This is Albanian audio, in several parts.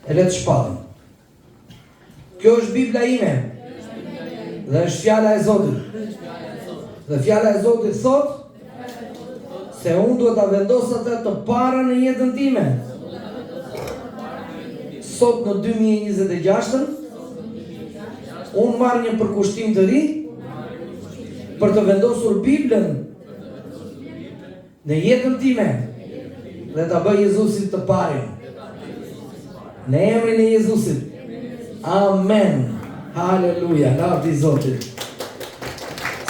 E le të shpallim. Kjo është Bibla ime. Dhe është fjala e Zotit. Dhe fjala e Zotit thot se unë duhet ta vendos atë të parën në jetën time. Sot në 2026 unë marr një përkushtim të ri për të vendosur Biblën në jetën time dhe ta bëj Jezusin të parin. Në emrin e Jezusit. Amen. Haleluja. Lavdi Zotit.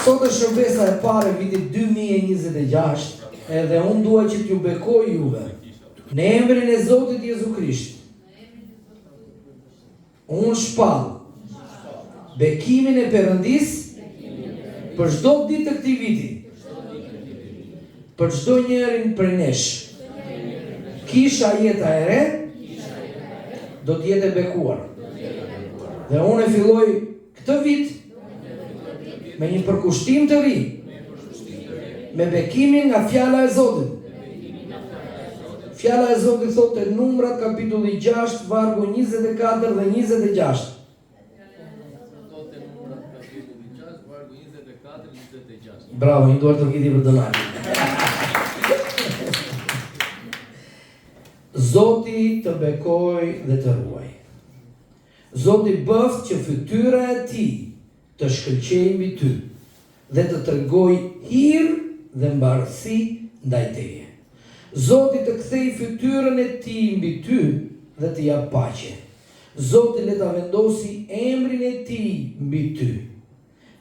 Sot është shërbesa e parë e vitit 2026 edhe unë dua që t'ju bekoj juve në emrin e Zotit Jezu Krisht. Unë shpall bekimin e Perëndis për çdo ditë të këtij viti. Për çdo njërin prej nesh. Kisha jeta e re do të jetë e bekuar. Dhe unë e filloj këtë vit me një përkushtim të ri, me bekimin nga fjala e Zotit. Fjala e Zotit thotë në Numrat kapitulli 6, vargu 24 dhe 26. Bravo, një duar të rkiti për dënari. Zoti të bekoj dhe të ruaj. Zoti bëft që fytyra e tij të shkëlqejë mbi ty dhe të tregoj hir dhe mbarësi ndaj teje. Zoti të kthej fytyrën e tij mbi ty dhe të jap paqe. Zoti le ta vendosi emrin e tij mbi ty.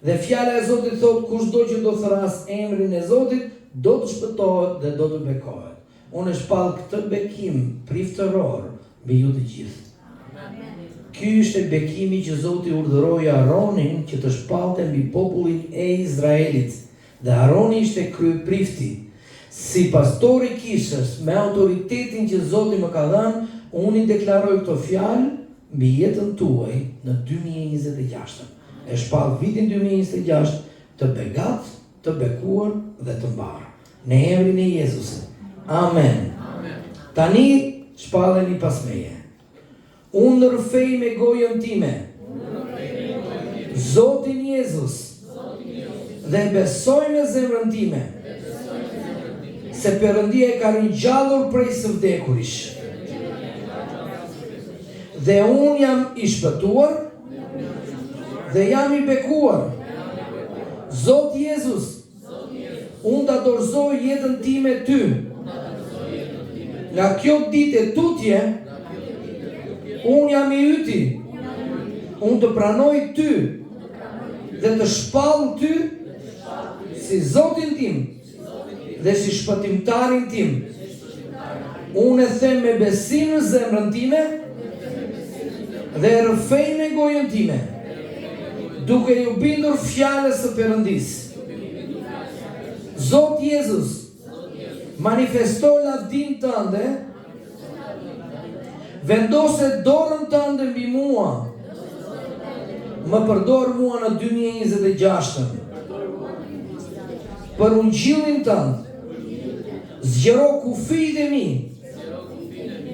Dhe fjala e Zotit thot kushdo që do thras emrin e Zotit do të shpëtohet dhe do të bekohet. Unë shpall këtë bekim priftëror mbi ju të gjithë. Ky ishte bekimi që Zoti urdhëroi Aronin që të shpallte mbi popullin e Izraelit. Dhe Aroni ishte kryeprifti. Si pastori kishës, me autoritetin që Zoti më ka dhënë, unë i deklaroj këto fjalë mbi jetën tuaj në 2026. E shpall vitin 2026 të begat, të bekuar dhe të mbarë. Në emrin e Jezusit. Amen. Tani shpalleni pas meje. Unë ndërfej me gojën time Zotin Jezus dhe besoj me zemrën time se Perëndia e ka ringjallur prej së vdekurish. Dhe unë jam i shpëtuar dhe jam i bekuar. Zot Jezus, unë ta dorëzoj jetën time ty. Nga kjo ditë e tutje, unë jam i yti. Unë të pranoj ty dhe të shpall ty si Zotin tim dhe si shpëtimtarin tim. Unë e them me besim në zemrën time dhe rrëfej me gojën time, duke ju bindur fjalës së Perëndis. Zot Jezus, manifesto lavdin tënde, vendose dorën tënde mbi mua, më përdor mua në 2026 për ungjillin tënd. Zgjero kufijtë e mi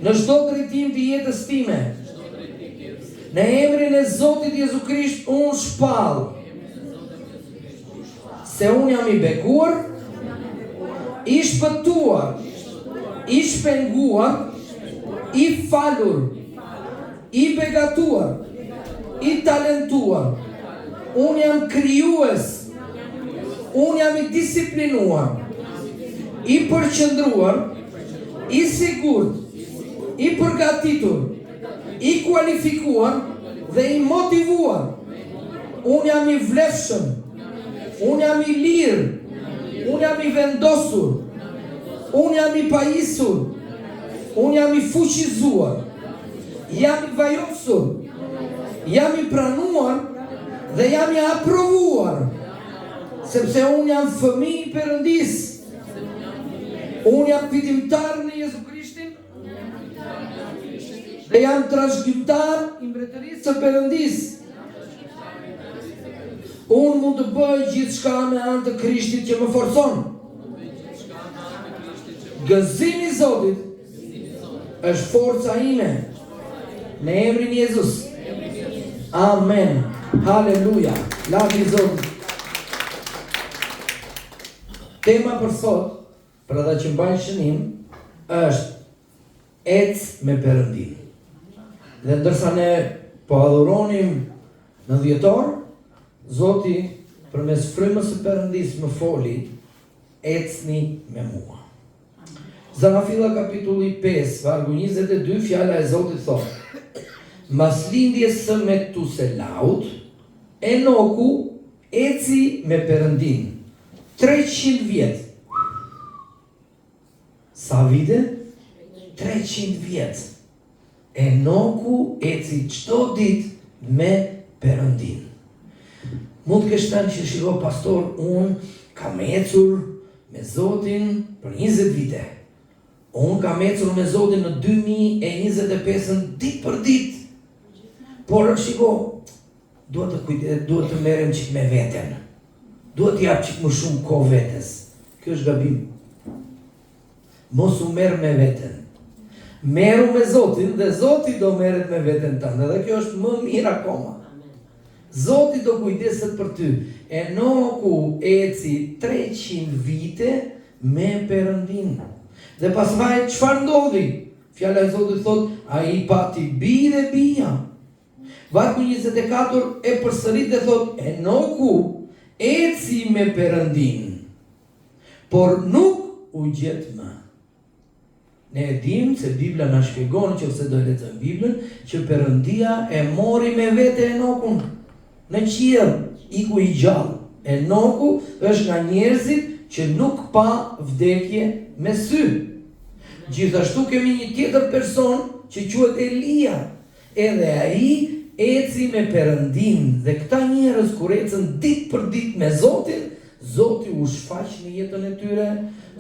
në çdo drejtim të jetës time. Në emrin e Zotit Jezu Krisht unë shpall se unë jam i bekuar, i shpëtuar, i shpenguar, i falur, i begatuar, i talentuar. Unë jam krijues, unë jam i disiplinuar, i përqendruar, i sigurt, i përgatitur, i kualifikuar dhe i motivuar. Unë jam i vlefshëm, unë jam i lirë, unë jam i vendosur, unë jam i pajisur, unë jam i fuqizuar, jam i vajosur, jam i pranuar dhe jam i aprovuar, sepse unë jam fëmijë i Perëndis. Unë jam fitimtar në Jezu Krishtin dhe jam trashëgimtar i mbretërisë së Perëndis. Unë mund të bëj gjithçka me anë të Krishtit që më forcon. Gëzimi i Zotit është forca ime. Në emrin Jezus. Amen. Haleluja. Lavdi Zotit. Tema për sot, për ata që mbajnë shënim, është ec me Perëndin. Dhe ndërsa ne po adhuronim në dhjetor, Zoti përmes frymës së Perëndis më foli, ecni me mua. Zanafilla kapitulli 5, vargu 22, fjala e Zotit thotë: Mas lindjes së Metuselaut, Enoku eci me Perëndin 300 vjet. Sa vite? 300 vjet. Enoku eci çdo ditë me Perëndin. Mund të kesh thënë që shiko pastor, unë kam ecur me Zotin për 20 vite. Unë kam ecur me Zotin në 2025 ditë për ditë. Por shiko, duhet të merrem çik me veten. Duhet të jap çik më shumë kohë vetes. Kjo është gabim. Mos u merr me veten. Merru me Zotin dhe Zoti do merret me veten tënde. Dhe kjo është më mirë akoma. Zoti do kujdeset për ty. Enoku eci 300 vite me Perëndin. Dhe pastaj çfarë ndodhi? Fjala e Zotit thotë, ai pati bi dhe bija. Vargu 24 e përsërit dhe thotë, Enoku eci me Perëndin, por nuk u gjet më. Ne e dim se Bibla na shpjegon, nëse do lexojmë Biblën, që Perëndia e mori me vete Enokun në qiell, iku i gjallë. Enoku është nga njerëzit që nuk pa vdekje me sy. Gjithashtu kemi një tjetër person që quhet Elia. Edhe ai eci me Perëndin, dhe këta njerëz kur ecën ditë për ditë me Zotin, Zoti u shfaq në jetën e tyre,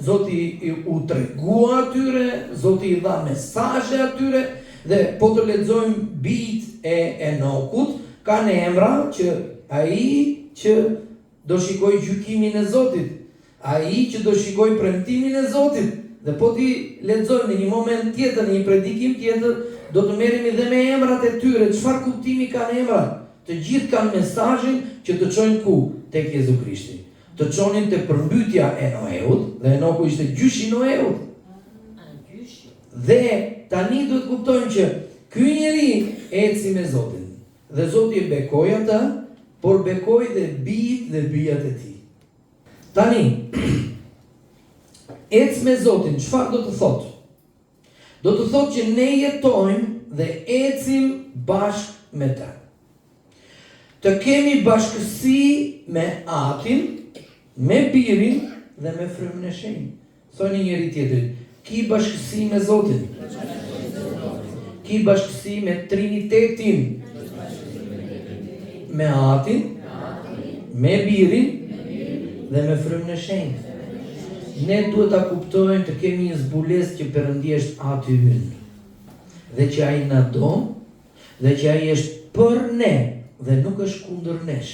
Zoti u tregua atyre, Zoti i dha mesazhe atyre, dhe po të lexojmë bijt e Enokut, kanë emra që ai që do shikoj gjykimin e Zotit, ai që do shikoj premtimin e Zotit. Dhe po ti lexojmë në një moment tjetër, në një predikim tjetër, do të merremi dhe me emrat e tyre. Çfarë kuptimi kanë emrat? Të gjithë kanë mesazhin që të çojnë ku? Tek Jezu Krishti. Të çonin te përmbytja e Noeut, dhe Enoku ishte gjyshi i Noeut. Dhe tani duhet kuptojmë që ky njeri eci me Zotin. Dhe Zoti e bekoi atë, por bekoi dhe bijt dhe bijat e tij. Tani ec me Zotin, çfarë do të thotë? Do të thotë që ne jetojmë dhe ecim bashkë me të. Të kemi bashkësi me Atin, me Birin dhe me Frymën e Shenjtë. Thoni njëri tjetrit, ki bashkësi me Zotin. Ki bashkësi me Trinitetin. Me Atin, me Birin dhe me Frymën e Shenjtë. Ne duhet ta kuptojmë të kemi një zbulesë që Perëndia është Ati ynë. Dhe që ai na do, dhe që ai është për ne dhe nuk është kundër nesh.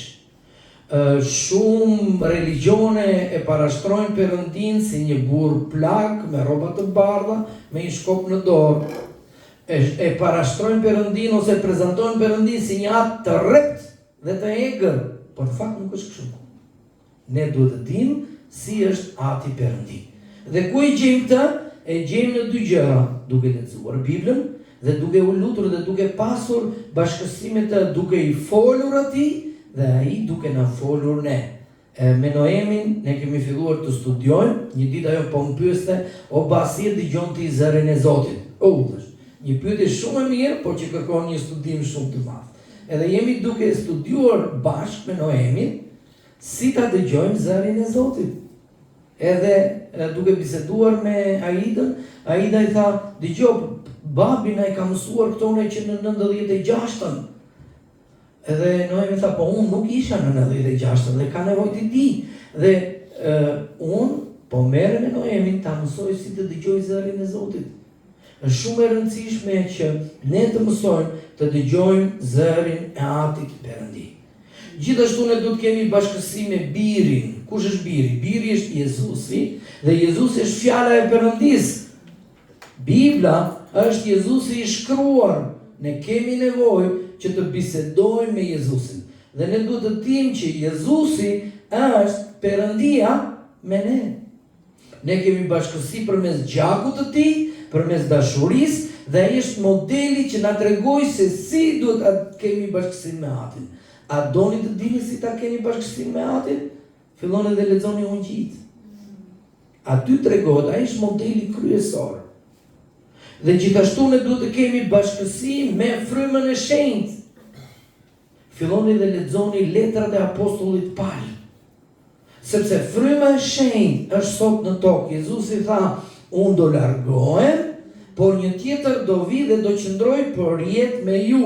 Shumë religione e parashtrojnë Perëndin si një burr plak me rroba të bardha, me një shkop në dorë. E parashtrojnë Perëndin ose prezantojnë Perëndin si një atë të rrept dhe të egër, por në fakt nuk është kështu. Ne duhet të dimë si është Ati Perëndi. Dhe ku e gjejmë këtë? E gjejmë në dy gjëra, duke lexuar Biblën dhe duke u lutur dhe duke pasur bashkësime të, duke i folur atij dhe ai duke na folur ne. Me Noemin ne kemi filluar të studiojmë, një ditë ajo po më pyeste, o basi e dëgjon ti zërin e Zotit? Një pyetje shumë e mirë, por që kërkon një studim shumë të madh. Edhe jemi duke studiuar bashkë me Noemin si ta dëgjojmë zërin e Zotit. Edhe duke biseduar me Aidën, Aida i tha, dëgjoj, babi na i ka mësuar këto ne që në 96-ën. Edhe Noemi tha, po unë nuk isha në 96-ën dhe ka nevojë të di. Dhe unë po merrem me Noemin ta mësoj si të dëgjoj zërin e Zotit. Është shumë e rëndësishme që ne të mësojmë të dëgjojmë zërin e Atit Perëndi. Gjithashtu ne duhet kemi bashkësi me Birin. Kush është Biri? Biri është Jezusi dhe Jezusi është fjala e Perëndis. Bibla është Jezusi i shkruar. ne kemi nevojë që të bisedojmë me Jezusin. Dhe ne duhet të dimë që Jezusi është Perëndia me ne. Ne kemi bashkësi përmes gjakut të tij, përmes dashurisë, dhe ai është modeli që na tregoi se si duhet të kemi bashkësi me Atin. A doni të dini si ta keni bashkësi me Atin? Filloni dhe lexoni Ungjillit. Aty tregohet, ai është modeli kryesor. Dhe gjithashtu ne duhet të kemi bashkësi me frymën e shenjtë. Filloni dhe lexoni letrat e apostullit Paul. Sepse fryma e shenjtë është sot në tokë. Jezusi tha, unë do largohem, por një tjetër do vi dhe do qëndroj për jetë me ju.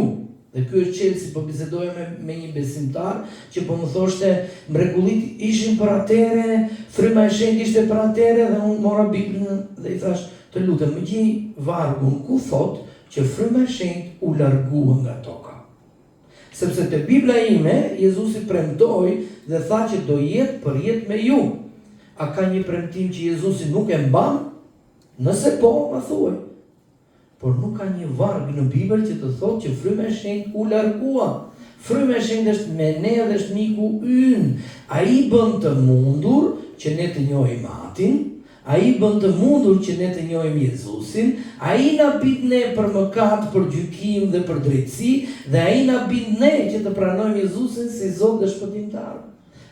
Dhe ky është çelësi, po bisedoja me një besimtar që po më thoshte mrekullit ishin për atere, fryma e shenjtë ishte për atere, dhe unë mora Biblën dhe i thash, të lutem, më gjej vargun ku thot që fryma e shenjtë u largua nga toka. Sepse te Bibla ime, Jezusi premtoi dhe tha që do jetë për jetë me ju. A ka një premtim që Jezusi nuk e mban? Nëse po, ma thuaj. Por nuk ka një varg në Bibël që të thotë që fryma e shenjtë u largua. Fryma e shenjtë është me ne dhe është miku ynë. Ai bën të mundur që ne të njohim Atin, ai bën të mundur që ne të njohim Jezusin, ai na bind ne për mëkat, për gjykim dhe për drejtësi, dhe ai na bind ne që të pranojmë Jezusin si Zot dhe Shpëtimtar.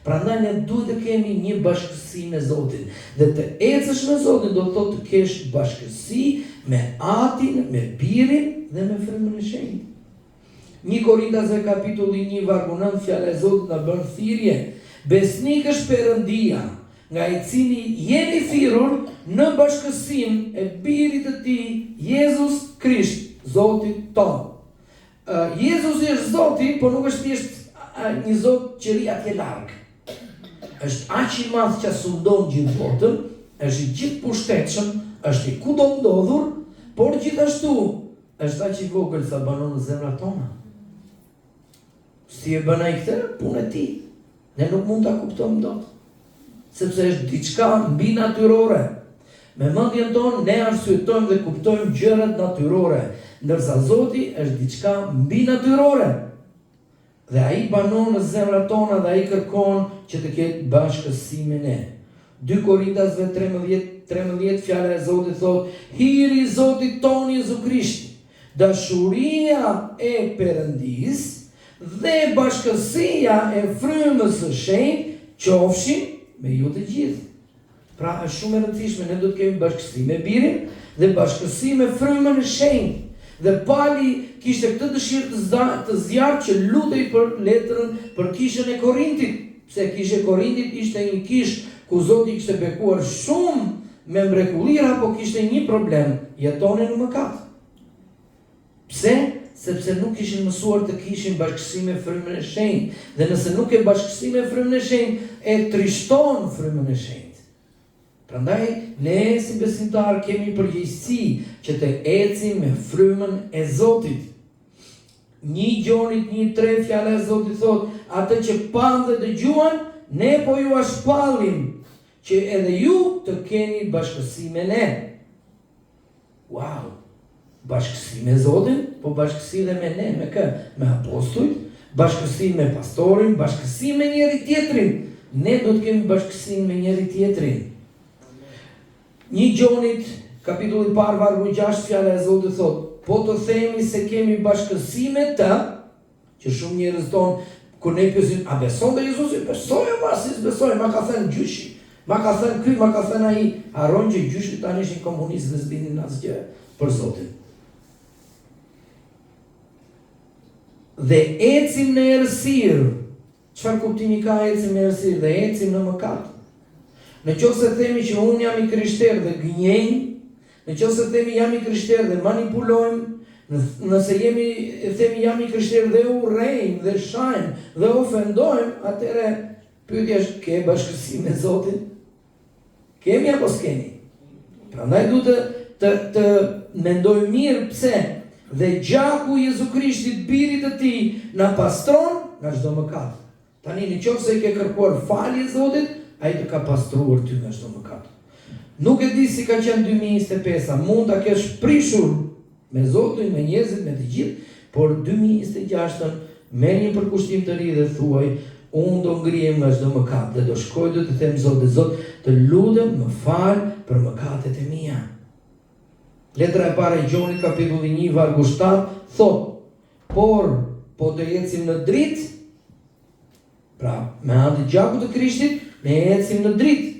Prandaj ne duhet të kemi një bashkësi me Zotin. Dhe të ecësh me Zotin do të thotë të kesh bashkësi me Atin, me Birin dhe me frymën e shenjtë. 1 Korintasve kapitulli 1 vargu 9 fjala e Zotit na bën thirrje. Besnik është Perëndia, nga i cili jeni thirrur në bashkësinë e Birit të Tij, Jezus Krisht, Zoti ton. Jezusi është Zoti, por nuk është thjesht një Zot që ri atje larg. Është aq i madh që sundon gjithë botën, është i gjithë pushtetshëm, është i kudo ndodhur, por gjithashtu është aq i vogël sa banon në zemrat tona. Si e bën ai këtë? Punë e tij. Ne nuk mund ta kuptojmë dot, sepse është diçka mbi natyrore. Me mendjen tonë ne arsyetojmë dhe kuptojmë gjërat natyrore, ndërsa Zoti është diçka mbi natyrore. Dhe ai banon në zemrat tona dhe ai kërkon që të ketë bashkësi me ne. 2 Korintasve 13 fjala e Zotit thot, hiri i Zotit ton Jezu Krishti, dashuria e Perëndis dhe bashkësia e frymës së shenjtë qofshin me ju të gjithë. Pra është shumë e rëndësishme, ne do të kemi bashkësi me Birin dhe bashkësi me frymën e shenjtë. Dhe Pali kishte këtë dëshirë të zjarë që lutej për letrën për kishën e Korintit. Pse kishë e Korintit ishte një kishë ku Zoti kishte bekuar shumë me mrekullira, po kishte një problem, jetonin në mëkat. Pse? Sepse nuk kishin mësuar të kishin bashkësi me frymën e shenjtë. Dhe nëse nuk e bashkësi me frymën e shenjtë, e trishton frymën e shenjtë. Prandaj, ne si besimtar kemi përgjegjësi që të ecim me frymën e Zotit. 1 Gjonit 1:3 fjala e Zotit thot, atë që pan dhe dëgjuan, ne po ju shpallim, që edhe ju të keni bashkësi me ne. Wow! Bashkësi me Zotin, po bashkësi dhe me ne, me kë? Me apostujt, bashkësi me pastorin, bashkësi me njëri tjetrin. Ne do të kemi bashkësi me njëri tjetrin. 1 Gjonit, kapitulli 1, vargu 6, fjala e Zotit thot, po të themi se kemi bashkësi me të, që shumë njerëz tonë, kur ne pyesim, a beson te Jezusi? Besoj, ma si besoj, ma ka thënë gjyshi, ma ka thënë ky, ma ka thënë ai, harron që gjyshi tani ishin komunistë dhe s'dinin asgjë për Zotin. Dhe ecim në errësirë. Çfarë kuptimi ka ecim në errësirë dhe ecim në mëkat? Në qoftë se themi që unë jam i krishterë dhe gënjejmë, në qoftë se themi jam i krishterë dhe manipulojmë, nëse themi jam i krishterë dhe urrejmë dhe shajmë dhe ofendojmë, atëherë pyetja është, ke bashkësi me Zotin? Kemi apo s'kemi? Prandaj duhet të mendojmë mirë pse dhe gjaku i Jezu Krishtit, Birit të Tij, na pastron nga çdo mëkat. Tani në qoftë se ke kërkuar falje Zotit, ai të ka pastruar ty nga çdo mëkat. Nuk e di si ka qenë 2025, mund ta kesh prishur me Zotin, me njerëzit, me të gjithë, por 2026-ën merr një përkushtim të ri dhe thuaj, unë do ngrihem nga çdo mëkat dhe do shkoj do të them Zot, të lutem më fal për mëkatet e mia. Letra e parë e Gjonit, kapitulli 1, vargu 7, thot, por po të ecim në dritë, pra me anë të gjakut të Krishtit, ne ecim në dritë.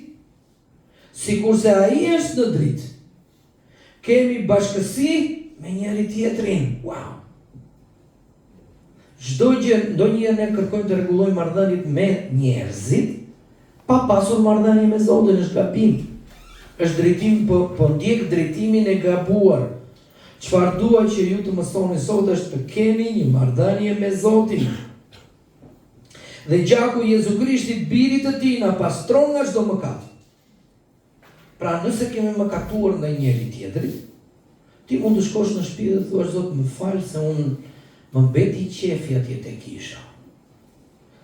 Sikurse ai është në dritë, kemi bashkësi me njëri tjetrin. Wow! Ndonjëherë ne kërkojmë të rregullojmë marrëdhëniet me njerëzit, pa pasur marrëdhënie me Zotin, është gabim. Është drejtim, po ndjek drejtimin e gabuar. Çfarë dua që ju të mësoni sot është të keni një marrëdhënie me Zotin. Dhe gjaku i Jezu Krishtit, birit të tij, na pastron nga çdo mëkat. Pra nëse kemi mëkatuar ndaj njëri tjetrit, ti mund të shkosh në shtëpi dhe thuash Zot, më fal se unë më mbeti qefi atje te kisha.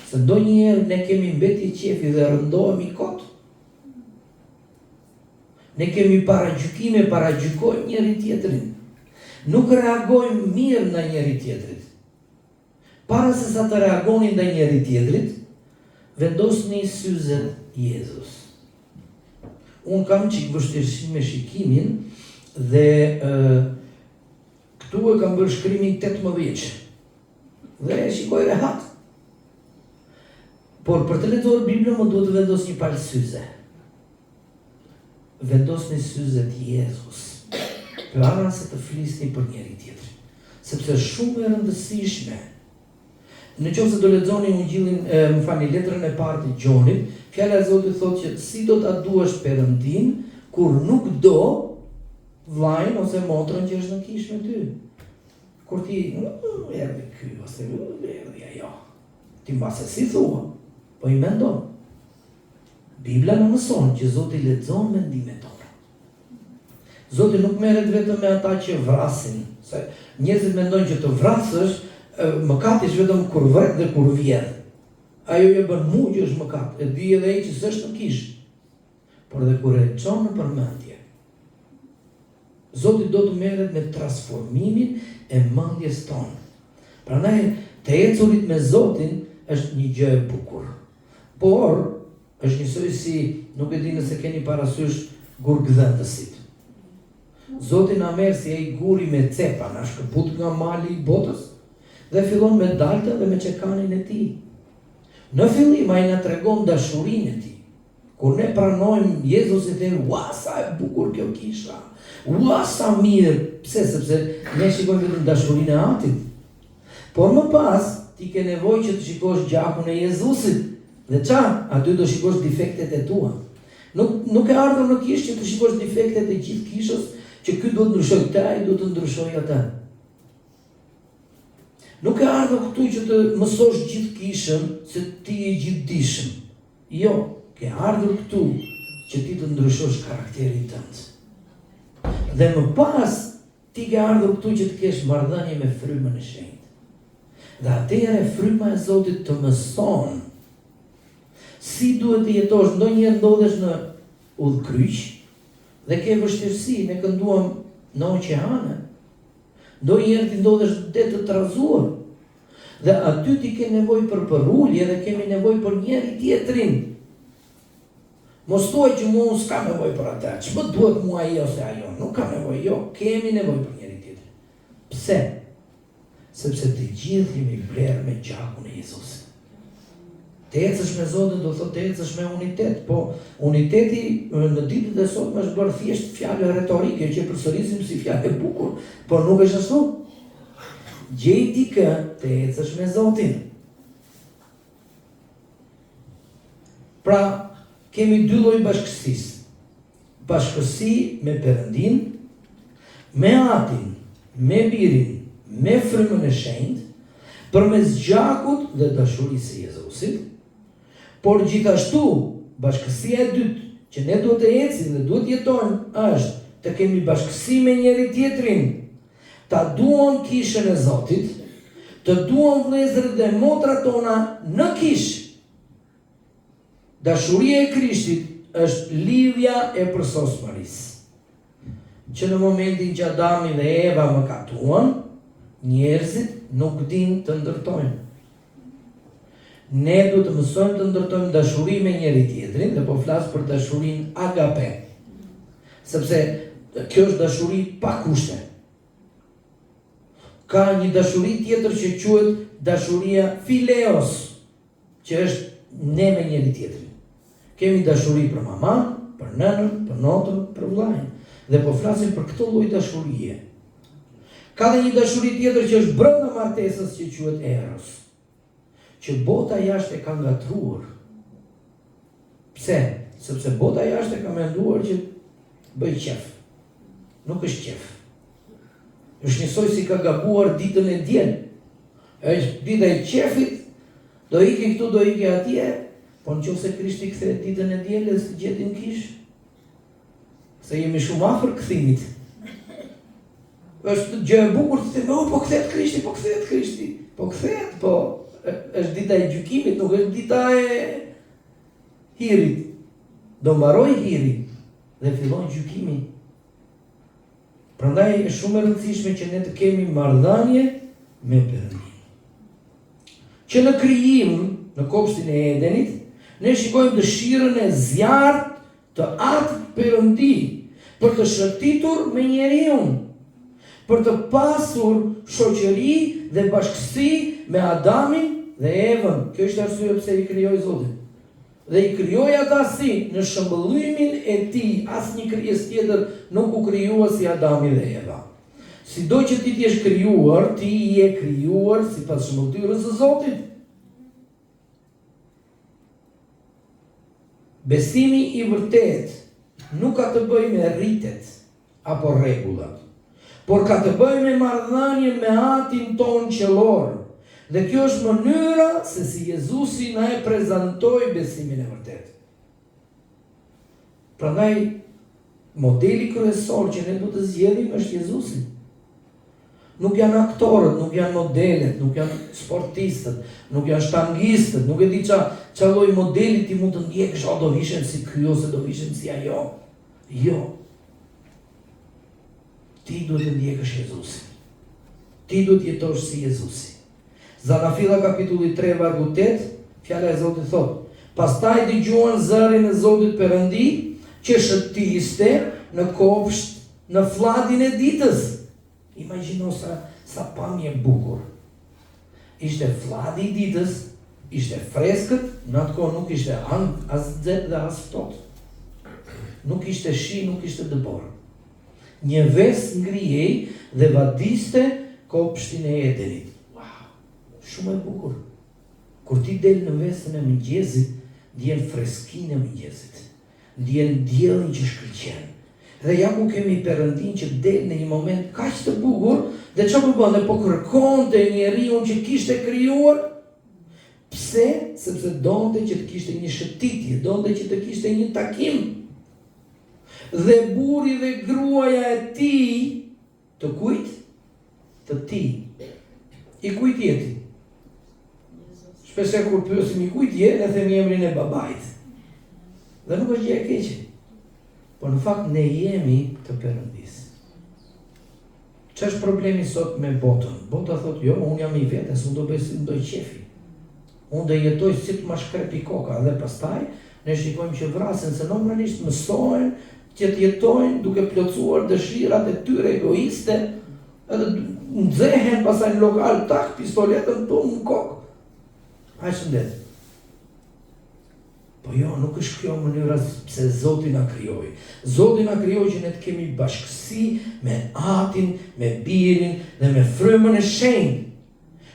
Se ndonjëherë ne kemi mbeti qefi dhe rëndohemi kot. Ne kemi paragjykime, paragjykojmë njëri tjetrin. Nuk reagojmë mirë ndaj njëri tjetrit. Para se sa të reagoni ndaj njëri tjetrit, vendosni syzet Jezus. Unë kam çik vështirësi me shikimin dhe këtu e kam bërë shkrimin 18 dhe shikoj rehat. Por për të lexuar Biblën më duhet të vendos një palë syze. Vendosni syzet Jezus. Para se të flisni për njëri tjetrin. Sepse shumë e rëndësishme. Në qoftë se do lexoni Ungjillin, letrën e parë të Gjonit, fjala e Zotit thotë që si do ta duash Perëndin kur nuk do vllajën ose motrën që është në kishë me ty. Kur ti erdhi ky ose erdhi ajo. Ti mbase si thua, po i mendon. Bibla na mëson që Zoti lexon mendimet tona. Zoti nuk merret vetëm me ata që vrasin, se njerëzit mendojnë që të vrasësh mëkati është vetëm kur vret dhe kur vjedh. Ajo e bën mua që është mëkat, e di edhe ai që s'është në kishë. Por dhe kur e çon në përmendje, Zoti do të merret me transformimin e mendjes tonë. Prandaj të ecurit me Zotin është një gjë e bukur. Por është njësoj si, nuk e di nëse keni parasysh gurgëdhëndësit. Zoti na merr si ai guri me cepa, na shkëput nga mali i botës dhe fillon me daltën dhe me çekanin e tij. Në fillim ai na tregon dashurinë e tij. Kur ne pranojmë Jezusin dhe ua sa e bukur kjo kisha. Ua sa mirë, pse? Sepse ne shikojmë vetëm dashurinë e Atit. Por më pas ti ke nevojë që të shikosh gjakun e Jezusit. Dhe aty do shikosh defektet e tua. Nuk e ardhur në kishë që të shikosh defektet e gjithë kishës, që ky do të ndryshojë këtë, ai do të ndryshojë atë. Nuk e ardhur këtu që të mësosh gjithë kishën se ti je gjithdijshëm. Jo, ke ardhur këtu që ti të ndryshosh karakterin tënd. Dhe më pas ti ke ardhur këtu që të kesh marrëdhënie me frymën e shenjtë. Dhe atëherë fryma e Zotit të mëson si duhet të jetosh. Ndonjëherë ndodhesh në udhkryq dhe ke vështirësi, ne kënduam në oqeane. Ndonjëherë ti ndodhesh det të trazuar. Dhe aty ti ke nevojë për përulje dhe kemi nevojë për njëri tjetrin. Mos thuaj që mua s'kam nevojë për atë. Ç'më duhet mua ai ose ajo? Nuk kam nevojë, jo, kemi nevojë për njëri tjetrin. Pse? Sepse të gjithë jemi blerë me gjakun e Jezusit. Të ecësh me Zotin do thotë të ecësh me unitet, po uniteti në ditët e sotme është bërë thjesht fjalë retorike që përsërisim si fjalë e bukur, por nuk është ashtu. Gjej ti kë të ecësh me Zotin. Pra, kemi dy lloj bashkësisë. Bashkësi me Perëndin, me Atin, me Birin, me frymën e shenjtë, përmes gjakut dhe dashurisë së Jezusit. Por gjithashtu, bashkësia e dytë që ne duhet të ecim dhe duhet jetojmë është të kemi bashkësi me njëri tjetrin, ta duam kishën e Zotit, të duam vëllezërit dhe motrat tona në kishë. Dashuria e Krishtit është lidhja e përsosmërisë. që në momentin që Adami dhe Eva mëkatuan, njerëzit nuk din të ndërtojnë. Ne duhet të mësojmë të ndërtojmë dashuri me njëri tjetrin, dhe po flas për dashurin agape. Sepse kjo është dashuri pa kushte. Ka një dashuri tjetër që quhet dashuria fileos, që është ne me njëri tjetrin. Kemi dashuri për maman, për nënën, për notën, për vllajën. Dhe po flasim për këtë lloj dashurie. Ka dhe një dashuri tjetër që është brenda martesës që quhet eros, që bota jashtë e ka ngatruar. Pse? Sepse bota jashtë e ka menduar që bëj qef. Nuk është qef. Është njësoj si ka gabuar ditën e diel. Është dita e qefit, do iki këtu, do iki atje, po nëse Krishti kthehet ditën e dielës, gjetin kish. Se jemi shumë afër kthimit. Është gjë e bukur të themi, po kthehet Krishti, po kthehet Krishti. Po kthehet, po është dita e gjykimit, nuk është dita e hirit. Do mbaroj hiri dhe fillon gjykimi. Prandaj është shumë e rëndësishme që ne të kemi marrëdhënie me Perëndin. Që në krijim, në kopshtin e Edenit, ne shikojmë dëshirën e zjarrt të atë Perëndi për të shëtitur me njeriu, për të pasur shoqëri dhe bashkësi me Adamin dhe Evën. Kjo është arsye pse i krijoi Zoti. Dhe i krijoi ata si në shëmbëllimin e tij, asnjë krijesë tjetër nuk u krijua si Adami dhe Eva. Sido që ti t'jesh krijuar, ti je krijuar sipas shëmbëltyrës së Zotit. Besimi i vërtet nuk ka të bëjë me rritet apo rregullat, por ka të bëjë me marrëdhënien me Atin ton qellor. Dhe kjo është mënyra se si Jezusi na e prezantoi besimin e vërtet. Prandaj modeli kryesor që ne duhet të zgjedhim është Jezusi. Nuk janë aktorët, nuk janë modelet, nuk janë sportistët, nuk janë shtangistët, nuk e di ç'a lloj modeli ti mund të ndjekësh, do vishem si ky ose do vishem si ajo. Jo. Ti duhet të ndjekësh Jezusin. Ti duhet të jetosh si Jezusi. Zanafilla kapitulli 3 vargu 8, fjala e Zotit thot: pastaj dëgjuan zërin e Zotit Perëndi që shëtiste në kopsht në fllatin e ditës. Imagjino sa pamje bukur. Ishte flati i ditës, ishte freskët, në atë kohë nuk ishte as nxehtë dhe as ftohtë. Nuk ishte shi, nuk ishte dëbor. Një ves ngrihej dhe vadiste kopshtin e Edenit. Shumë e bukur. Kur ti del në vesën e mëngjesit, ndjen freskinë e mëngjesit. Ndjen diellin që shkëlqen. Dhe ja ku kemi Perëndin që del në një moment kaq të bukur, dhe çfarë po bën? Po kërkonte njeriu që kishte krijuar. Pse? Sepse donte që të kishte një shëtitje, donte që të kishte një takim. Dhe burri dhe gruaja e tij, të kujt? Të tij. I kujt jeti? Shpesh kur pyesim i kujt je, ne themi emrin e babait. Dhe nuk është gjë e keqe. Por në fakt ne jemi të Perëndis. Ç'është problemi sot me botën? Bota thotë, jo, unë jam i vetes, unë do bëj si ndoj qefi. Unë do jetoj si të ma shkrepi koka. Dhe pastaj ne shikojmë që vrasin, se normalisht mësohen që të jetojnë duke plotësuar dëshirat e tyre egoiste, edhe nxehen pastaj në lokal, tak, pistoletën në kokë. Hajde shëndet. Po jo, nuk është kjo mënyra pse Zoti na krijoi. Zoti na krijoi që ne të kemi bashkësi me Atin, me Birin dhe me Frymën e Shenjtë.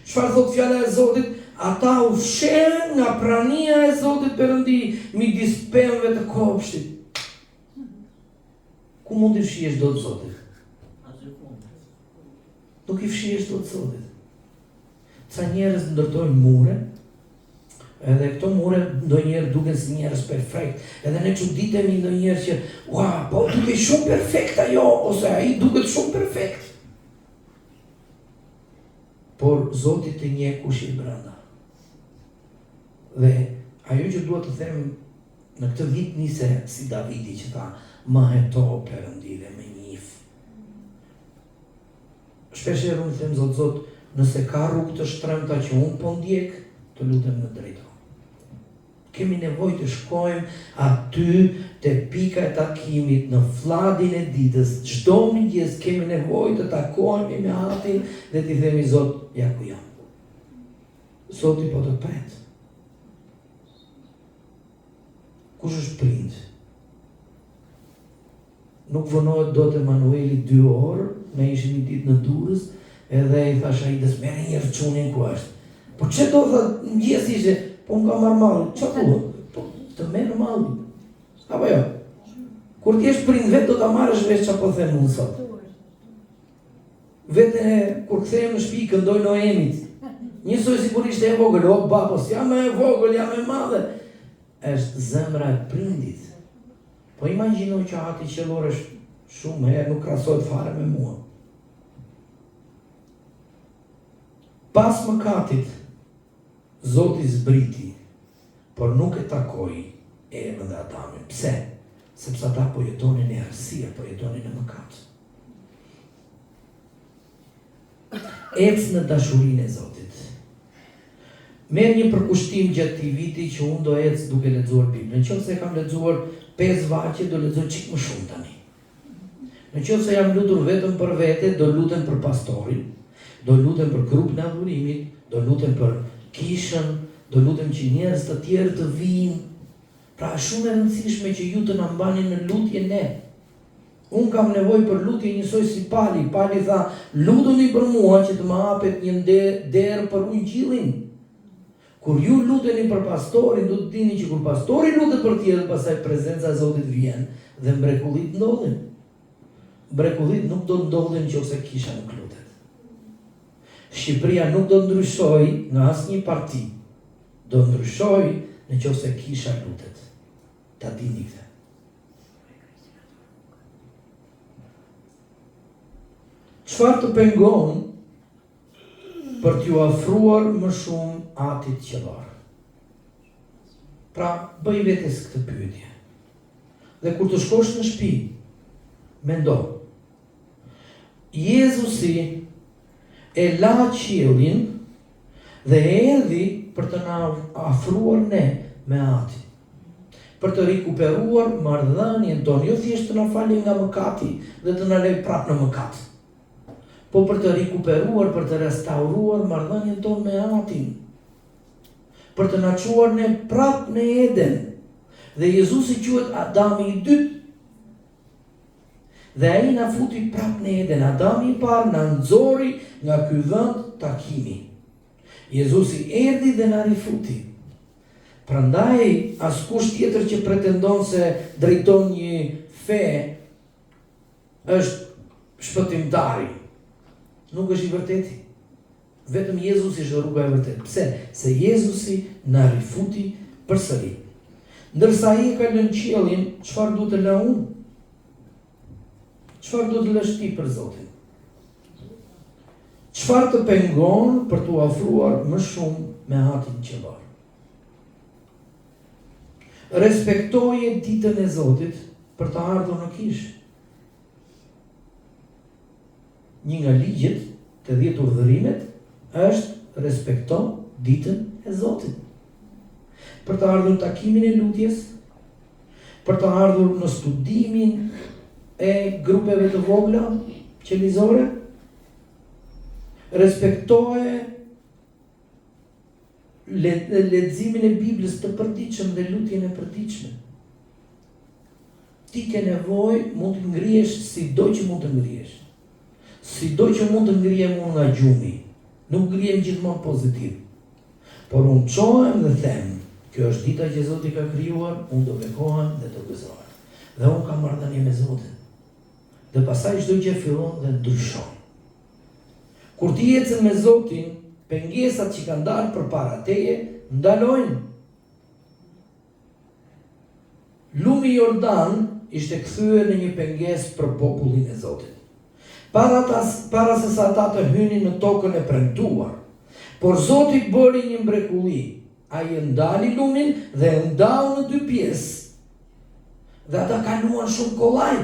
Çfarë thot fjala e Zotit? Ata u fshen nga prania e Zotit Perëndi midis pemëve të kopshtit. Ku mund të fshihesh dot Zotit? Nuk i fshihesh dot Zotit. Ca njerëz ndërtojnë mure, edhe këto mure ndonjëherë duken si njerëz perfekt. Edhe ne çuditemi ndonjëherë që, ua, po duket shumë perfekt ajo, ose ai duket shumë perfekt. Por Zoti të njeh kush i brenda. Dhe ajo që dua të them në këtë vit nise si Davidi që tha, më heto Perëndi dhe më njif Shpesherë unë them Zot, nëse ka rrugë të shtremta që unë po ndjek, të lutem në drejto. Kemi nevojë të shkojmë aty te pika e takimit në fladin e ditës. Çdo mëngjes kemi nevojë të takohemi me Atin dhe t'i themi Zot, ja ku jam. Zoti po të pret. Kush është prind? Nuk vonohet dot Emanueli 2 orë, ne ishim një ditë në Durrës, edhe i thash Aidës, merr një çunin ku është. Po çe do thot mëngjes ishte, po nga marr malli, çfarë thua? Po të merr malli. Apo jo? Kur ti je prind vet do ta marrësh vesh çfarë po them unë sot. Vetë kur kthehem në shtëpi këndoj Noemit. Njësoj sigurisht e vogël, o babos, jam e vogël, jam e madhe. Është zemra e prindit. Po imagjino që Ati qellor është shumë herë nuk krahasohet fare me mua. Pas mëkatit, Zoti zbriti, por nuk e takoi Evën dhe Adamin. Pse? Sepse ata po jetonin në errësi, po jetonin në mëkat. Ec në dashurinë e Zotit. Merr një përkushtim gjatë këtij viti që unë do ec duke lexuar Biblën. Nëse kam lexuar 5 vaqe, do lexoj çik më shumë tani. Nëse jam lutur vetëm për vete, do lutem për pastorin, do lutem për grupin e adhurimit, do lutem për kishën, do lutem që njerëz të tjerë të vinë. Pra është shumë e rëndësishme që ju të na mbani në lutje ne. Unë kam nevojë për lutje njësoj si Pali. Pali tha, lutuni për mua që të më hapet një derë për ungjillin. Kur ju luteni për pastorin, do të dini që kur pastori lutet për tjerë, pastaj prezenca e Zotit vjen dhe mrekullit ndodhin. Mrekullit nuk do ndodhin nëse kisha nuk lutet. Shqipëria nuk do ndryshoj nga asnjë parti. Do ndryshoj nëse kisha lutet. Ta dini këtë. Çfarë të pengon për t'ju afruar më shumë Atit qellor? Pra, bëj vetes këtë pyetje. Dhe kur të shkosh në shtëpi, mendo. Jezusi e la qiellin dhe erdhi për të na afruar ne me Atin. Për të rikuperuar marrëdhënien tonë, jo thjesht të na falë nga mëkati dhe të na lejë prapë në mëkat. Po për të rikuperuar, për të restauruar marrëdhënien tonë me Atin. Për të na çuar ne prapë në Eden. Dhe Jezusi quhet Adami i dytë. Dhe ai na futi prapë në Eden. Adami i parë na nxori nga ky vend takimi. Jezusi erdhi dhe na rifuti. Prandaj askush tjetër që pretendon se drejton një fe është shpëtimtari. Nuk është i vërteti. Vetëm Jezusi është rruga e vërtetë. Pse? Se Jezusi na rifuti përsëri. Ndërsa ai ka lënë qiellin, çfarë duhet të lë unë? Çfarë duhet të lësh ti për Zotin? Çfarë të pengon për t'u afruar më shumë me Atin qellor? Respektoje ditën e Zotit për të ardhur në kishë. Një nga ligjet të 10 urdhërimet është respekto ditën e Zotit. Për të ardhur në takimin e lutjes, për të ardhur në studimin e grupeve të vogla qelizore, respektoje leximin e Biblës të përditshëm dhe lutjen e përditshme. Ti ke nevojë, mund të ngrihesh sido që mund të ngrihesh. Sido që mund të ngrihem unë nga gjumi, nuk ngrihem gjithmonë pozitiv. Por unë çohem dhe them, kjo është dita që Zoti ka krijuar, unë do bekohem dhe do gëzohem. Dhe unë kam marrëdhënie me Zotin. Dhe pastaj çdo gjë fillon dhe ndryshon. Kur ti ecën me Zotin, pengesat që kanë dalë përpara teje ndalojnë. Lumi Jordan ishte kthyer në një pengesë për popullin e Zotit. Para se sa ata të hynin në tokën e premtuar. Por Zoti bëri një mrekulli. Ai ndali lumin dhe ndau në 2 pjesë. Dhe ata kaluan shumë kollaj.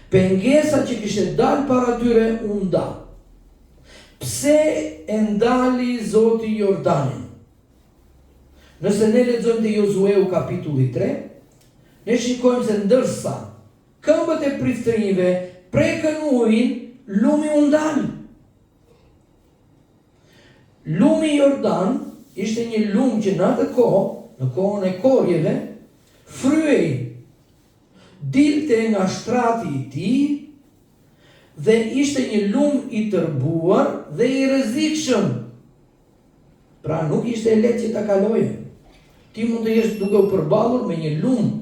Pengesa që kishte dalë para tyre u nda. Pse e ndali Zoti Jordanin? Nëse ne lexojmë te Josueu kapitulli 3, ne shikojmë se ndërsa këmbët e priftërinjve prekën ujin, lumi u ndal. Lumi Jordan ishte një lum që në atë kohë, në kohën e korjeve, fryej, dilte nga shtrati i tij dhe ishte një lum i tërbuar dhe i rrezikshëm. Pra nuk ishte e lehtë që ta kaloje. Ti mund të jesh duke u përballur me një lum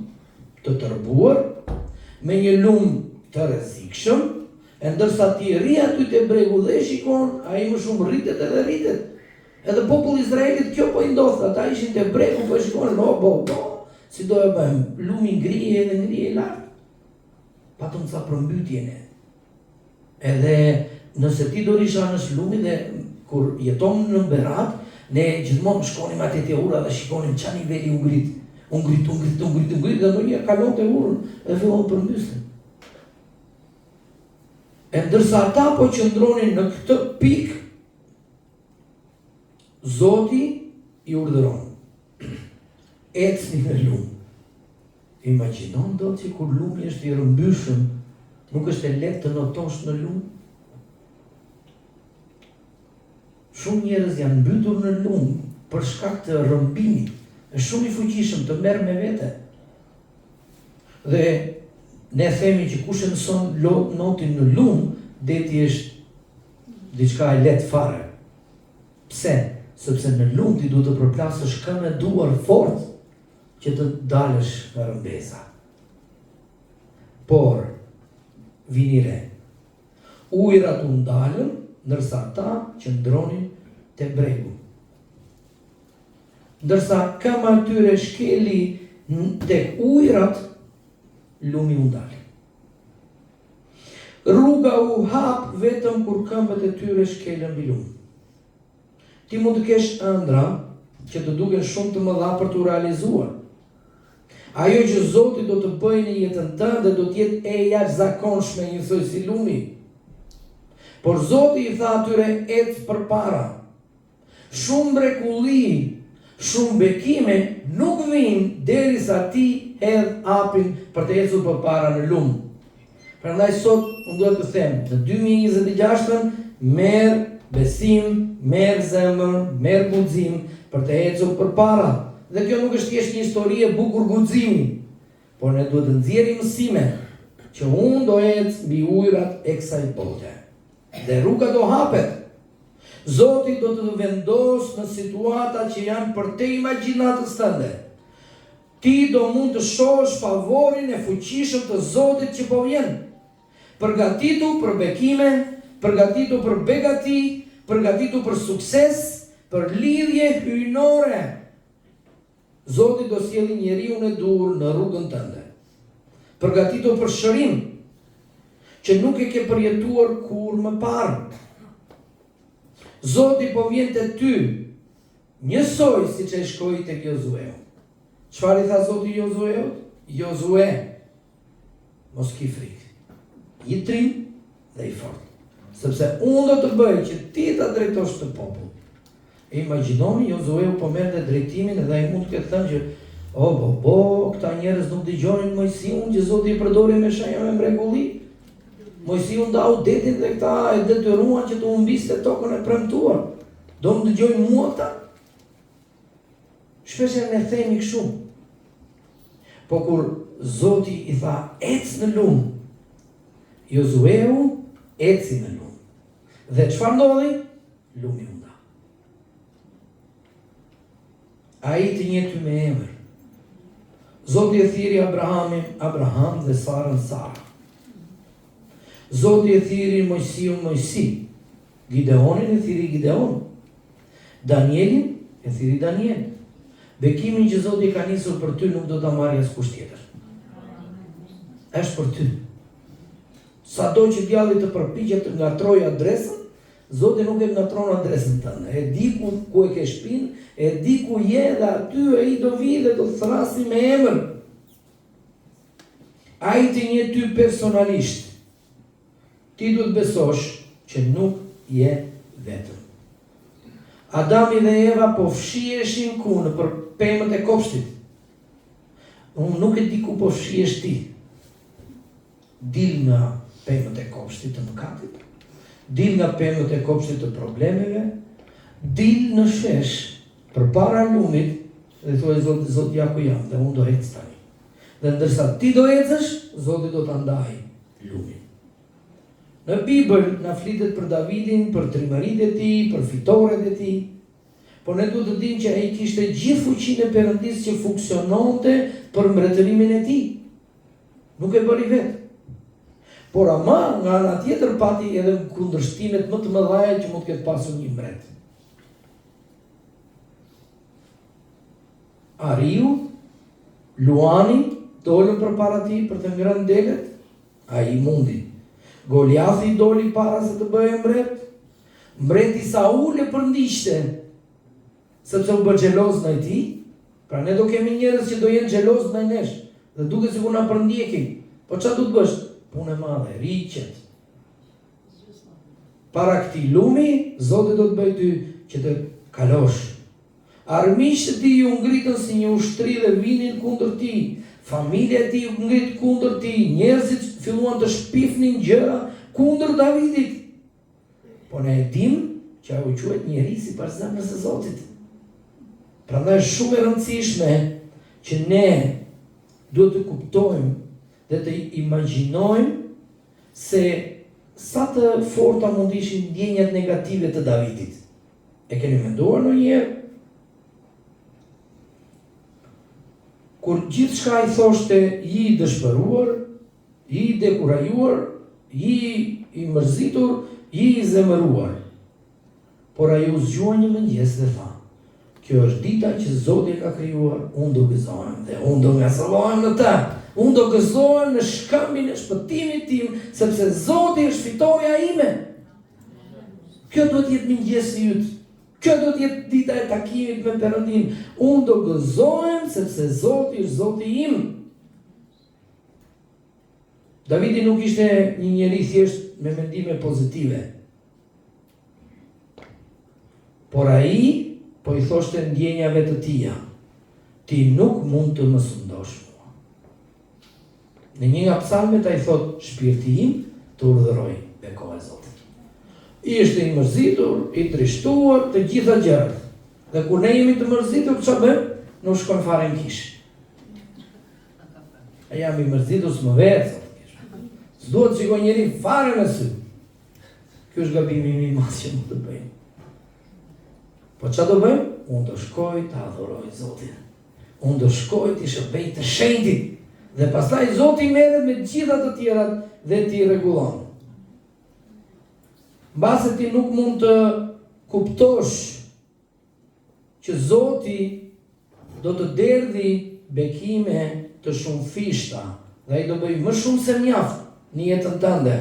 të tërbuar, me një lum të rrezikshëm, e ndërsa ti rri aty te bregu dhe e shikon, ai më shumë rritet edhe rritet. Edhe populli Izraelit kjo po i ndodhte, ata ishin te bregu, po shikonin, si do e bëjmë, lumi ngrihej lart. Patëm ca përmbytjene. Edhe nëse ti do risha në lumi dhe kur jeton në Berat, ne gjithmonë shkonim atje te ura dhe shikonim ç'a niveli u ngrit. U ngrit dhe ndonjëherë kalonte urën dhe fillon të përmbyste. E ndërsa ata po qëndronin në këtë pikë, Zoti i urdhëron. Ecni në lum. Imagjinon dot që kur lumi është i rrëmbyshëm, nuk është e lehtë të notosh në lum. Shumë njerëz janë mbytur në lum për shkak të rrëmbimit. Është shumë i fuqishëm të merr me vete. Dhe ne themi që kush e mëson notin në lum, deti është diçka e lehtë fare. Pse? Sepse në lum ti duhet të përplasësh këmbë me duar fort që të dalësh nga rëmbesa. Por, vini re, ujrat u ndalën, ndërsa ata qëndronin te bregu. Ndërsa këmbë atyre shkeli tek ujrat, lumi u ndali. Rruga u hap vetëm kur këmbët e tyre shkelën mbi lum. Ti mund të kesh ëndra që të duken shumë të mëdha për të realizuar. Ajo që Zoti do të bëjë në jetën tënde do të jetë e jashtëzakonshme, njësoj si lumi. Por Zoti i tha atyre ec përpara. Shumë mrekulli, shumë bekime nuk vijnë derisa ti hedh hapin për të ecur përpara në lum. Prandaj sot unë duhet të them, në 2026 merr besim, merr zemër, merr guxim për të ecur përpara. Dhe kjo nuk është thjesht një histori e bukur guximi, por ne duhet të nxjerrim mësime që unë do ec mbi ujërat e kësaj bote. Dhe rruga do hapet. Zoti do të vendos në situata që janë për te imagjinatës tënde. Ti do mund të shohësh favorin e fuqishëm të Zotit që po vjen. Përgatitu për bekime, përgatitu për begati, përgatitu për sukses, për lidhje hyjnore. Zoti do sjellë njeriu e dur në rrugën tënde. Përgatitu për shërim, që nuk e ke përjetuar kur më parë. Zoti po vjen te ty, njësoj siç e shkoi tek Josueu. Çfarë i tha Zoti Josueut? Josue, mos ki frikë. I trim dhe i fort. Sepse unë do të bëj që ti ta drejtosh të popull. E imagjinoni Josueu po merrte drejtimin dhe ai mund të ketë thënë që këta njerëz nuk dëgjonin Mojsiun që Zoti i përdori me shenja me mrekulli. Mojsiu ndau detin dhe këta e detyruan që të humbiste tokën e premtuar. Do më dëgjojnë mua këta? Shpesh ne themi kështu. Po kur Zoti i tha ec në lum, Josueu eci në lum. Dhe çfarë ndodhi? Lumi u nda. Ai të njëjtë me emër. Zoti e thiri Abrahamin, Abraham dhe Sarën, Sara. Zoti e thiri Mojsiun, Mojsi. Gideonin e thiri Gideon. Danielin e thiri Daniel. Bekimin që Zoti ka nisur për ty nuk do ta marrë askush tjetër. Është për ty. Sado që djalli të përpiqet të ngatrojë adresën, Zoti nuk e ngatron adresën tënde. E di ku e ke shpinë, e di ku je dhe aty ai do vi dhe do të thrasi me emër. Ai të njeh ty personalisht. Ti duhet besosh që nuk je vetëm. Adami dhe Eva po fshieshin ku në për pemët e kopshtit. Unë nuk e di ku po fshihesh ti. Dil nga pemët e kopshtit të mëkatit, dil nga pemët e kopshtit të problemeve, dil në shesh për para lumit dhe thua Zoti ja ku jam dhe unë do ec tani. Dhe ndërsa ti do ecësh, Zoti do ta ndaj lumin. Në Bibël na flitet për Davidin, për trimëritë e tij, për fitoret e tij. Por ne duhet të dimë që ai kishte gjithë fuqinë e Perëndisë që funksiononte për mbretërimin e tij. Nuk e bëri vetë. Por ama nga ana tjetër pati edhe kundërshtimet më të mëdha që mund të ketë pasur një mbret. Ariu, Luani dolën përpara tij për të ngrënë delet, ai mundi. Goliathi doli para se të bëhej mbret. Mbreti Saul e përndiqte sepse u bë xheloz ndaj tij. Pra ne do kemi njerëz që do jenë xheloz ndaj nesh dhe duket sikur na përndjekin. Po çfarë do të bësh? Punë e madhe, riqet. Para këtij lumi, Zoti do të bëj ty që të kalosh. Armiqtë e tij u ngritën si një ushtri dhe vinin kundër tij. Familja e tij u ngrit kundër tij. Njerëzit filluan të shpifnin gjëra kundër Davidit. Po ne e dim që ai u quhet njeri sipas zemrës së Zotit. Prandaj është shumë e rëndësishme që ne duhet të kuptojmë dhe të imagjinojmë se sa të forta mund ishin ndjenjat negative të Davidit. E keni menduar ndonjëherë? Kur gjithçka i thoshte i dëshpëruar, i dekurajuar, i mërzitur, i zemëruar. Por ai u zgjua një mëngjes dhe tha: "Kjo është dita që Zoti e ka krijuar, unë do gëzohem dhe unë do ngasëllohem në të. Unë do gëzohem në shkëmbin e shpëtimit tim, sepse Zoti është fitoria ime." Kjo do të jetë mëngjesi yt. Kjo do të jetë dita e takimit me Perëndin. Unë do gëzohem sepse Zoti është Zoti im. Davidi nuk ishte një njeri thjesht me mendime pozitive. Por ai po i thoshte ndjenjave të tija: "Ti nuk mund të më sundosh mua." Në një nga psalmet ai thot: "Shpirti im të urdhëroj bekohet Zotit." Ishte i mërzitur, i trishtuar, të gjitha gjërat. Dhe kur ne jemi të mërzitur, çfarë bëjmë? Nuk shkojmë fare në kishë. E jam i mërzitur s'më vetë, s'duhet të shikoj njeri fare në sy. Ky është gabimi im i madh që mund të bëjmë. Po çfarë do bëjmë? Unë do shkoj të adhuroj Zotin. Unë do shkoj të shërbej të shenjtit. Dhe pastaj Zoti merret me gjitha të tjerat dhe ti rregullon. Mbase ti nuk mund të kuptosh që Zoti do të derdhi bekime të shumë fishta dhe ai do bëj më shumë se mjaft në jetën tënde.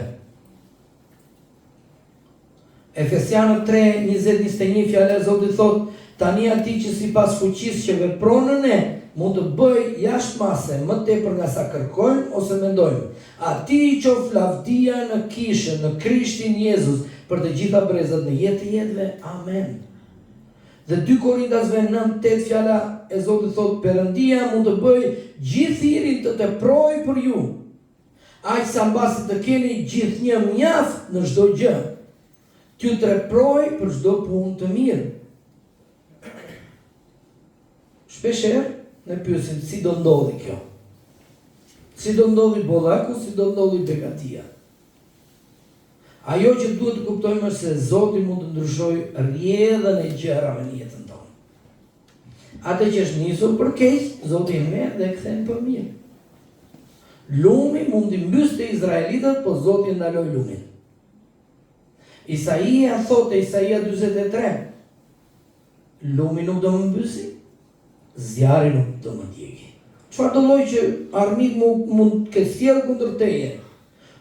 Efesianët 3:20-21 fjala e Zotit thot: "Tani atij që sipas fuqisë që vepron në ne mund të bëj jashtëmase më tepër nga sa kërkojmë ose mendojmë. Atij qoftë lavdia në kishë në Krishtin Jezus për të gjitha brezat në jetë të jetëve. Amen." Dhe 2 Korintasve 9:8 fjala e Zotit thot: "Perëndia mund të bëj gjithë thirin të teproj për ju, aq sa mbasi të keni gjithnjë mjaft në çdo gjë, t'ju teproj për çdo punë të mirë." Shpeshherë ne pyesim si do ndodhi kjo. Si do ndodhi bollaku, si do ndodhi begatia. Ajo që duhet të kuptojmë është se Zoti mund të ndryshojë rrjedhën e gjërave në jetën tonë. Atë që është nisur për keq, Zoti e merr dhe e kthen për mirë. Lumi mund të mbyste izraelitët, po Zoti ndaloi lumin. Isaia thotë, Isaia 43, lumi nuk do më mbysi, zjarri nuk do më djegi. Çfarë do lloj që armik mund të ketë sjellë kundër teje,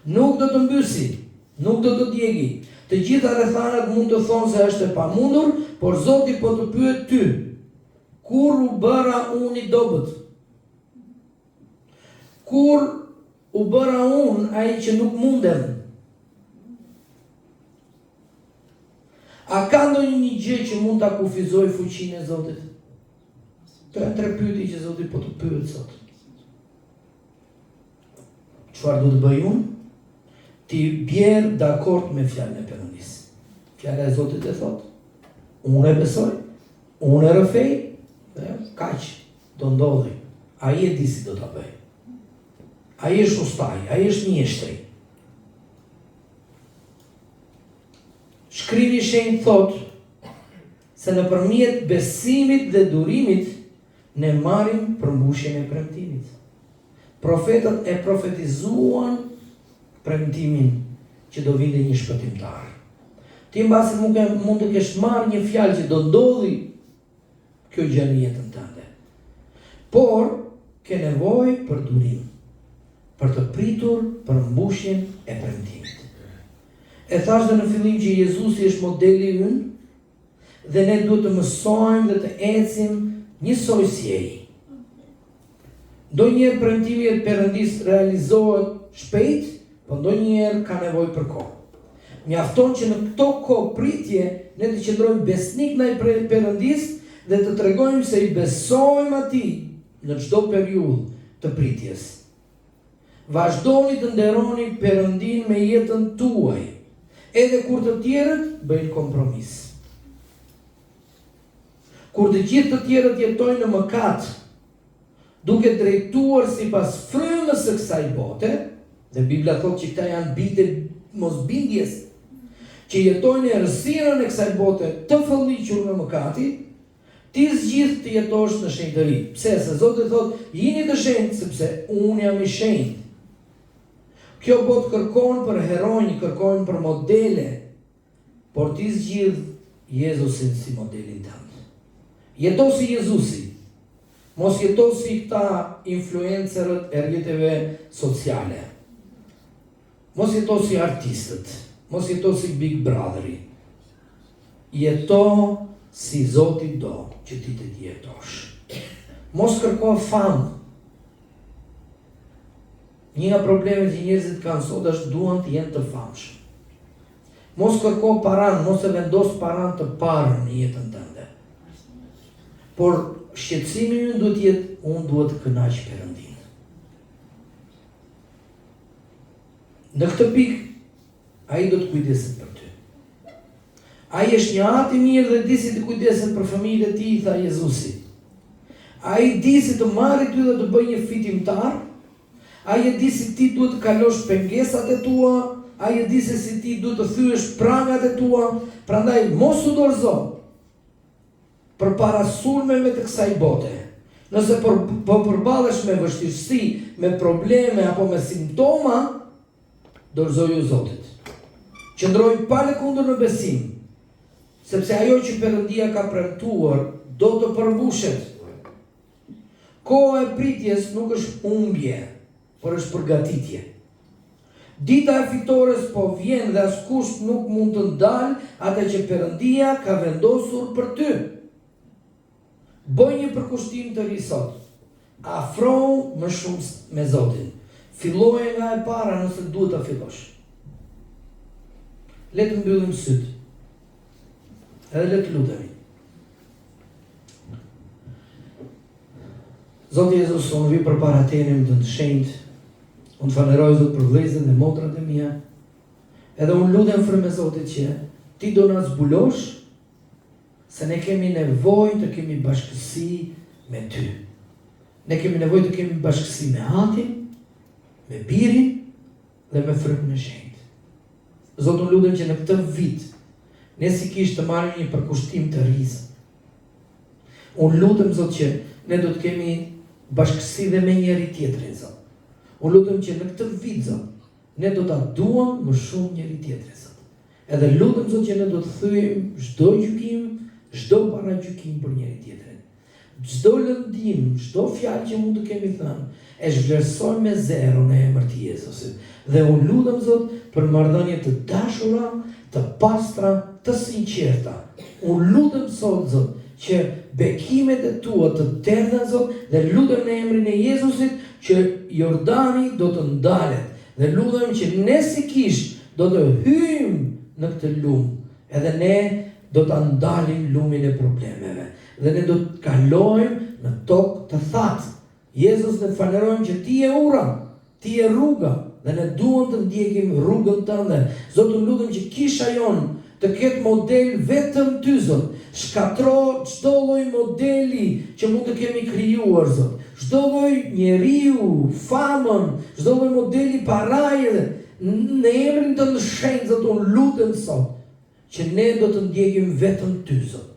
nuk do të mbysi, nuk do të djegi. Të gjitha rrethanat mund të thonë se është e pamundur, por Zoti po të pyet ty: kur u bëra unë i dobët? Kur u bëra unë ai që nuk mundem? A ka ndonjë një gjë që mund ta kufizoj fuqinë e Zotit? Këto janë 3 pyetje që Zoti po të pyet sot. Çfarë do të bëj unë? Ti bjerë dakord me fjalën e Perëndis. Fjala e Zotit e thot. Unë e besoj, unë e rrëfej, kaq do ndodhi. Ai e di si do ta bëj. Ai është ustaj, ai është mjeshtri. Shkrimi i shenjtë thot se nëpërmjet besimit dhe durimit ne marrim përmbushjen e premtimit. Profetët e profetizuan premtimin që do vinte një shpëtimtar. Ti mbasi mund të kesh marrë një fjalë që do ndodhi kjo gjë në jetën tënde. Por ke nevojë për durim, për të pritur përmbushjen e premtimit. E thash dhe në fillim që Jezusi është modeli ynë dhe ne duhet të mësojmë dhe të ecim njësoj si ai. Ndonjëherë premtimi i Perëndis realizohet shpejt, por ndonjëherë ka nevojë për kohë. Mjafton që në këto kohë pritje ne të qëndrojmë besnik ndaj Perëndis dhe të tregojmë se i besojmë atij në çdo periudhë të pritjes. Vazhdoni të nderoni Perëndin me jetën tuaj, edhe kur të tjerët bëjnë kompromis. Kur të gjithë të tjerët jetojnë në mëkat, duke drejtuar sipas frymës së kësaj bote, dhe Bibla thotë që këta janë bijtë mosbindjes, që jetojnë në errësirën e kësaj bote të fëlliqur me mëkati, ti zgjidh të jetosh në shenjtëri. Pse? Se Zoti thotë, jini të shenjtë sepse unë jam i shenjtë. Kjo botë kërkon për heronj, kërkon për modele, por ti zgjidh Jezusin si modelin tënd. Jeto si Jezusi. Mos jeto si këta influencerët e rrjeteve sociale. Mos jeto si artistët. Mos jeto si Big Brotheri. Jeto si Zoti do që ti të jetosh. Mos kërko famë. Një nga problemet që njerëzit kanë sot është duan të jenë të famshëm. Mos kërko paran, mos e vendos paran të parën në jetën tënde. Por shqetësimi ynë duhet jetë, unë duhet të kënaq Perëndin. Në këtë pikë, ai do të kujdeset për ty. Ai është një atë i mirë dhe di si të kujdeset për fëmijët e tij, tha Jezusi. Ai di si të marrë ty dhe të bëjë një fitimtar. Ai e di si ti duhet të kalosh pengesat e tua. Ai e di se si ti duhet të thyesh prangat e tua. Prandaj mos u dorëzo për para sulmeve të kësaj bote. Nëse po përballesh me vështirësi, me probleme apo me simptoma, dorëzoju Zotit. Qëndroj pa lëkundur në besim, sepse ajo që Perëndia ka premtuar do të përmbushet. Koha e pritjes nuk është humbje, por është përgatitje. Dita e fitores po vjen dhe askush nuk mund të ndalë atë që Perëndia ka vendosur për ty. Bëj një përkushtim të ri sot. Afro më shumë me Zotin. Filloje nga e para nëse duhet ta fillosh. Le të mbyllim syt. Edhe le të lutemi. Zoti Jezus, unë vi përpara teje në të shenjtë. Unë falenderoj Zot për vëllezërin e motrat e mia. Edhe unë lutem frym me Zotit që ti do na zbulosh se ne kemi nevojë të kemi bashkësi me ty. Ne kemi nevojë të kemi bashkësi me Atin, me Birin dhe me frymën e shenjtë. Zot, unë lutem që në këtë vit ne sikisht të marrim një përkushtim të rizë. Unë lutem Zot që ne do të kemi bashkësi dhe me njëri tjetrin, Zot. Unë lutem që në këtë vit, Zot, ne do ta duam më shumë njëri tjetrin, Zot. Edhe lutem Zot që ne do të thyejmë çdo gjykim, çdo paragjykim për njëri tjetrin. Çdo lëndim, çdo fjalë që mund të kemi thënë, e zhvlerësojmë me zero në emër të Jezusit. Dhe unë lutem Zot për marrëdhënie të dashura, të pastra, të sinqerta. Unë lutem sot Zot që bekimet e tua të terdhen Zot dhe lutem në emrin e Jezusit që Jordani do të ndalet. Dhe lutem që ne sikisht do të hyjmë në këtë lumë. Edhe ne do ta ndalim lumin e problemeve dhe ne do të kalojmë në tokë të thatë. Jezus ne falenderojmë që ti je ura, ti je rruga dhe ne duam të ndjekim rrugën tënde. Zotë, lutem që kisha jonë të ketë model vetëm ty, Zot. Shkatro çdo lloj modeli që mund të kemi krijuar, Zot. Çdo lloj njeriu, famën, çdo lloj modeli paraje, në emrin të shenjtë, Zot, unë lutem sot që ne do të ndjekim vetëm ty, Zot.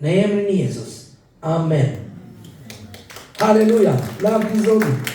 Në emrin e Jezus. Amen. Haleluja. Lavdi Zotit.